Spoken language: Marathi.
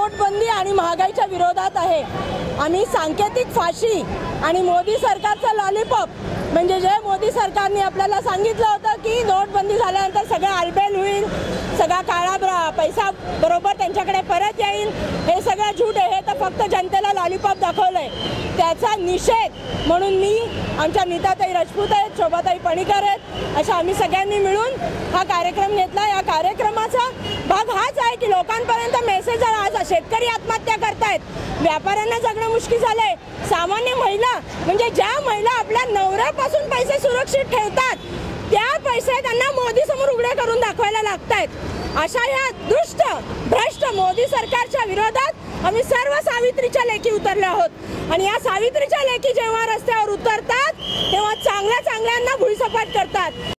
नोटबंदी आणि महागाईच्या विरोधात आहे। आम्ही सांकेतिक फाशी आणि मोदी सरकारचं लॉलीपॉप म्हणजे जे मोदी सरकारने आपल्याला सांगितलं होतं की नोटबंदी झाल्यानंतर सगळं आलबेल होईल, सगळा काळा पैसा बरोबर त्यांच्याकडे परत येईल, हे सगळं झूट आहे। हे तर फक्त जनतेला लॉलीपॉप दाखवलंय। त्याचा निषेध म्हणून मी, आमच्या नीताताई राजपूत आहेत, शोभाताई पणीकर आहेत, अशा आम्ही सगळ्यांनी मिळून हा कार्यक्रम घेतला। या कार्यक्रमाचा भाग हाच आहे की लोकांपर्यंत मेसेज आज शेतकरी आत्महत्या करतायत, व्यापाऱ्यांना जगणं मुश्किल झालंय, सामान्य महिला म्हणजे ज्या महिला आपल्या नवऱ्यापासून पैसे सुरक्षित ठेवतात त्या पैसे त्यांना मोदी समोर उघडे करून दाखवायला लागतायत। अशा या दुष्ट भ्रष्ट मोदी सरकारच्या विरोधात आम्ही सर्व सावित्रीच्या लेखी उतरले आहोत आणि या सावित्रीच्या लेखी जेव्हा रस्त्यावर उतरतात तेव्हा चांगल्या चांगल्यांना भुईसपाट करतात।